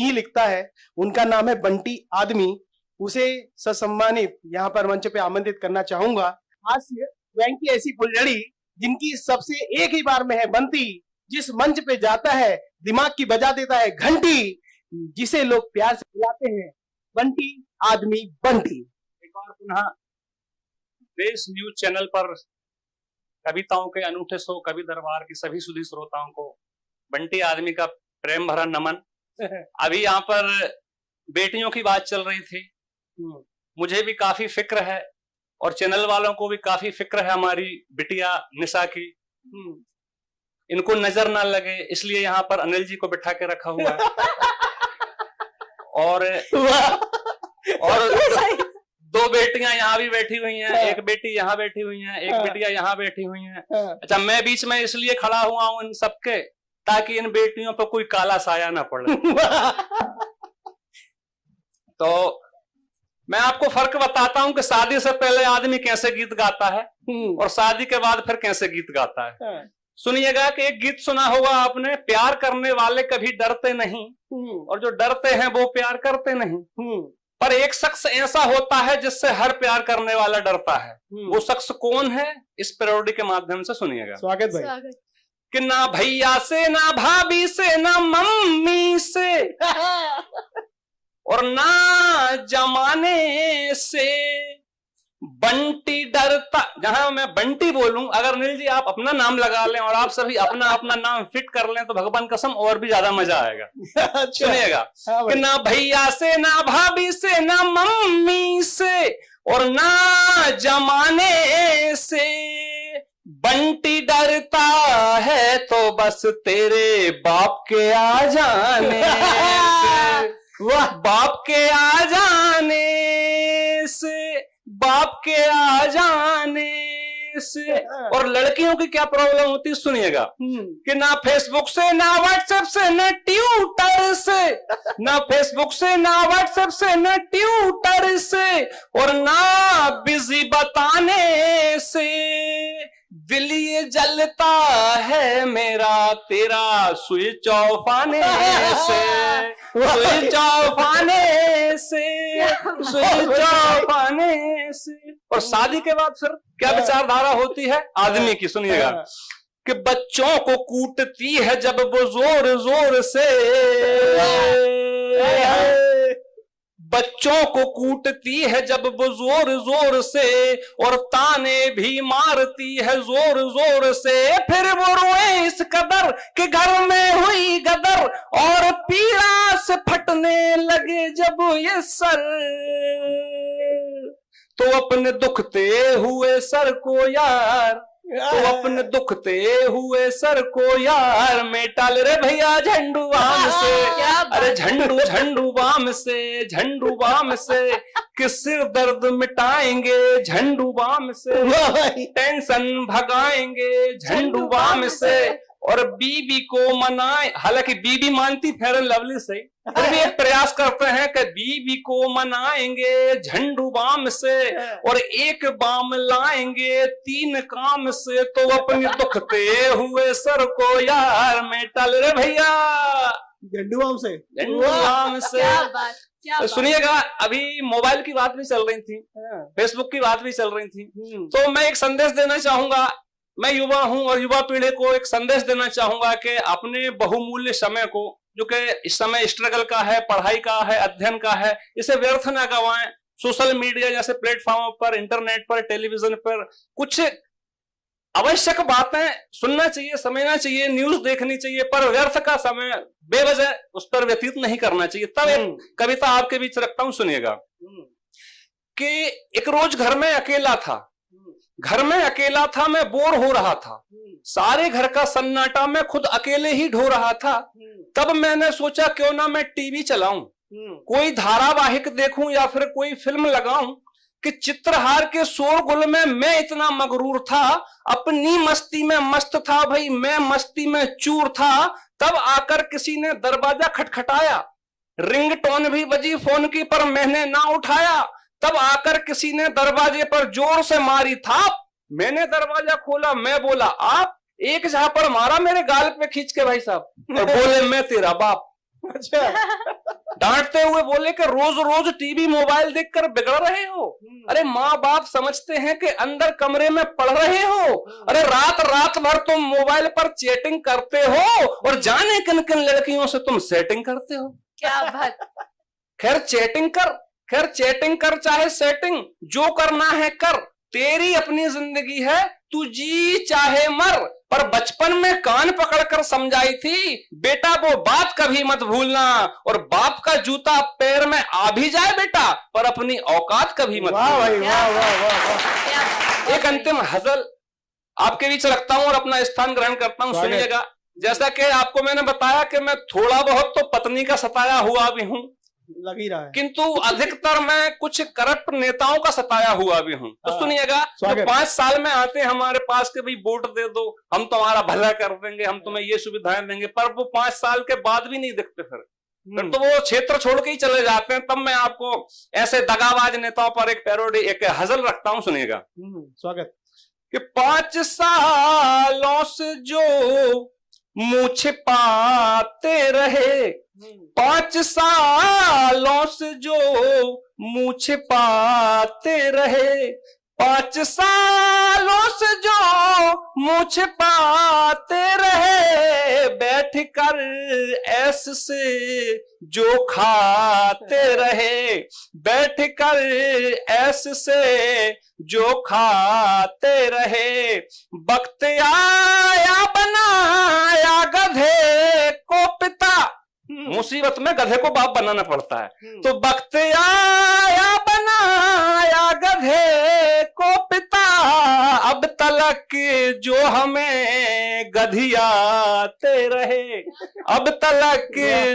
ही लिखता है, उनका नाम है बंटी आदमी। उसे ससम्मानित यहाँ पर मंच पे आमंत्रित करना चाहूंगा। हास्य वेंकी ऐसी फुलझड़ी जिनकी सबसे एक ही बार में है बनती, जिस मंच पे जाता है दिमाग की बजा देता है घंटी, जिसे लोग प्यार से बुलाते हैं बंटी आदमी बंटी। एक बार पुनः देश न्यूज चैनल पर कविताओं के अनूठे शो कवि दरबार की सभी सुधी श्रोताओं को बंटी आदमी का प्रेम भरा नमन। अभी यहाँ पर बेटियों की बात चल रही थी, मुझे भी काफी फिक्र है और चैनल वालों को भी काफी फिक्र है हमारी बिटिया निशा की। इनको नजर ना लगे इसलिए यहाँ पर अनिल जी को बिठा के रखा हुआ है। और दो बेटियां यहाँ भी बैठी हुई हैं, एक बेटी यहाँ बैठी हुई है, एक बेटिया यहाँ बैठी हुई है। अच्छा, मैं बीच में इसलिए खड़ा हुआ हूँ इन सबके, ताकि इन बेटियों पर कोई काला साया ना पड़े। तो मैं आपको फर्क बताता हूं कि शादी से पहले आदमी कैसे गीत गाता है और शादी के बाद फिर कैसे गीत गाता है। सुनिएगा कि एक गीत सुना होगा आपने, प्यार करने वाले कभी डरते नहीं और जो डरते हैं वो प्यार करते नहीं। पर एक शख्स ऐसा होता है जिससे हर प्यार करने वाला डरता है। वो शख्स कौन है, इस पैरोडी के माध्यम से सुनिएगा। स्वागत भाई। कि ना भैया से, ना भाभी से, ना मम्मी से और ना जमाने से बंटी डरता। जहां मैं बंटी बोलूं, अगर अनिल जी आप अपना नाम लगा लें और आप सभी अपना अपना नाम फिट कर लें तो भगवान कसम और भी ज्यादा मजा आएगा। अच्छा। सुनिएगा कि ना भैया से, ना भाभी से, ना मम्मी से और ना जमाने से बंटी डरता है तो बस तेरे बाप के आ जाने से। वाह, बाप के आ जाने से, बाप के आ जाने से। और लड़कियों की क्या प्रॉब्लम होती है सुनिएगा कि ना फेसबुक से, ना व्हाट्सएप से, ना ट्विटर से, ना फेसबुक से, ना व्हाट्सएप से, ना ट्विटर से और ना बिजी बताने से दिल ये जलता है मेरा तेरा स्विच ऑफ आने से, स्विच ऑफ आने से, स्विच ऑफ आने से। और शादी के बाद फिर क्या विचारधारा होती है आदमी की, सुनिएगा कि बच्चों को कूटती है जब वो जोर जोर से, बच्चों को कूटती है जब वो जोर जोर से और ताने भी मारती है जोर जोर से। फिर वो रोए इस कदर कि घर में हुई गदर और पीड़ा से फटने लगे जब ये सर, तो अपने दुखते हुए सर को यार, तो अपने दुखते हुए सर को यार में टाल रे भैया झंडू बाम से। अरे झंडू झंडू बाम से, झंडू बाम से कि सिर दर्द मिटाएंगे झंडू बाम से, टेंशन भगाएंगे झंडू बाम से और बीबी को मनाए। हालांकि बीबी मानती फेयर एंड लवली से, फिर भी एक प्रयास करते हैं कि बीबी को मनाएंगे झंडू बाम से और एक बाम लाएंगे 3 काम से, तो अपने दुखते हुए सर को यार में टाल रे भैया झंडू बाम से, झंडू बाम से। तो सुनिएगा, अभी मोबाइल की बात भी चल रही थी, फेसबुक की बात भी चल रही थी, तो मैं एक संदेश देना चाहूंगा। मैं युवा हूं और युवा पीढ़ी को एक संदेश देना चाहूंगा कि अपने बहुमूल्य समय को, जो कि इस समय स्ट्रगल का है, पढ़ाई का है, अध्ययन का है, इसे व्यर्थ ना गवाएं। सोशल मीडिया जैसे प्लेटफॉर्म पर, इंटरनेट पर, टेलीविजन पर कुछ आवश्यक बातें सुनना चाहिए, समझना चाहिए, न्यूज देखनी चाहिए, पर व्यर्थ का समय बेवजह उस पर व्यतीत नहीं करना चाहिए। तब एक कविता आपके बीच रखता हूं, सुनिएगा कि एक रोज घर में अकेला था, घर में अकेला था, मैं बोर हो रहा था, सारे घर का सन्नाटा मैं खुद अकेले ही ढो रहा था। तब मैंने सोचा क्यों ना मैं टीवी चलाऊं, कोई धारावाहिक देखूं या फिर कोई फिल्म लगाऊं कि चित्रहार के शोरगुल में मैं इतना मगरूर था, अपनी मस्ती में मस्त था भाई, मैं मस्ती में चूर था। तब आकर किसी ने दरवाजा खटखटाया, रिंगटोन भी बजी फोन की पर मैंने ना उठाया। तब आकर किसी ने दरवाजे पर जोर से मारी थाप, मैंने दरवाजा खोला, मैं बोला आप, एक जहां पर मारा मेरे गाल पे खींच के भाई साहब और बोले मैं तेरा बाप। अच्छा। डांटते हुए बोले कि रोज रोज टीवी मोबाइल देखकर बिगड़ रहे हो। अरे माँ बाप समझते हैं कि अंदर कमरे में पढ़ रहे हो। अरे रात रात भर तुम मोबाइल पर चैटिंग करते हो और जाने किन किन लड़कियों से तुम सेटिंग करते हो। क्या बात। खैर चैटिंग कर चाहे सेटिंग, जो करना है कर, तेरी अपनी जिंदगी है, तू जी चाहे मर। पर बचपन में कान पकड़कर समझाई थी, बेटा वो बात कभी मत भूलना, और बाप का जूता पैर में आ भी जाए बेटा, पर अपनी औकात कभी मत वाह भाई, भूलना। वाह वाह वाह वाह। एक अंतिम गजल आपके बीच रखता हूं और अपना स्थान ग्रहण करता हूं, सुनिएगा। जैसा कि आपको मैंने बताया कि मैं थोड़ा बहुत तो पत्नी का सताया हुआ भी हूं, लग ही रहा है, किंतु अधिकतर मैं कुछ करप्ट नेताओं का सताया हुआ भी हूं। तो सुनिएगा, तो 5 साल में आते हैं हमारे पास के भाई वोट दे दो, हम तुम्हारा भला कर देंगे, हम तुम्हें ये सुविधाएं देंगे, पर वो 5 साल के बाद भी नहीं दिखते। फिर तो वो क्षेत्र छोड़ के ही चले जाते हैं। तब मैं आपको ऐसे दगाबाज नेताओं पर एक पैरोडी, एक गजल रखता हूं, सुनिएगा। स्वागत। कि 5 सालों से जो मुँह छिपाते रहे, 5 सालों से जो मुँह छिपाते रहे, 5 सालों से जो मुँह छिपाते रहे, बैठ कर ऐस से जो खाते रहे, बैठ कर ऐस से जो खाते रहे, वक्त आया बनाया गधे को पिता। मुसीबत में गधे को बाप बनाना पड़ता है। तो वक्त आया बनाया गधे को पिता, अब तलक जो हमें गधियाते रहे, अब तलक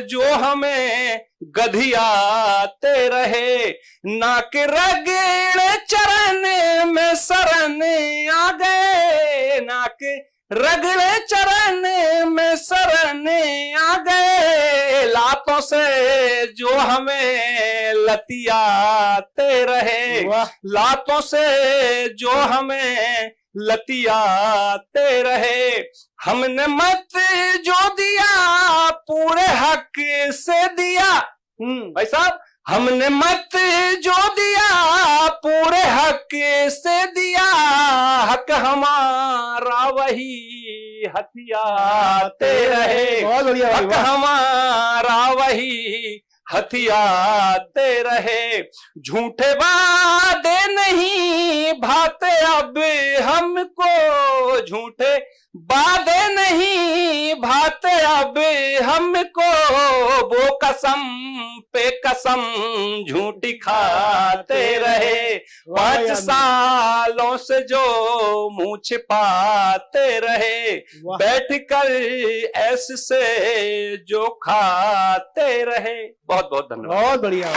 जो हमें गधियाते रहे, नाक रगड़ चरण में शरण आ गए, नाक रगड़े चरण में शरण आ गए, लातों से जो हमें लतियाते रहे, लातों से जो हमें लतियाते रहे, हमने मत जो दिया पूरे हक से दिया। भाई साहब, हमने मत जो दिया पूरे हक से दिया, हक हमारा वही हथियाते रहे, हक हमारा वही हथियाते रहे, झूठे वादे नहीं भाते अब हमको, झूठे वादे नहीं भाते अब हमको, वो कसम पे कसम झूठी खाते रहे, 5 सालों से जो मुँह छिपाते रहे, बैठ कर ऐसे से जो खाते रहे। बहुत बहुत धन्यवाद। बहुत बढ़िया।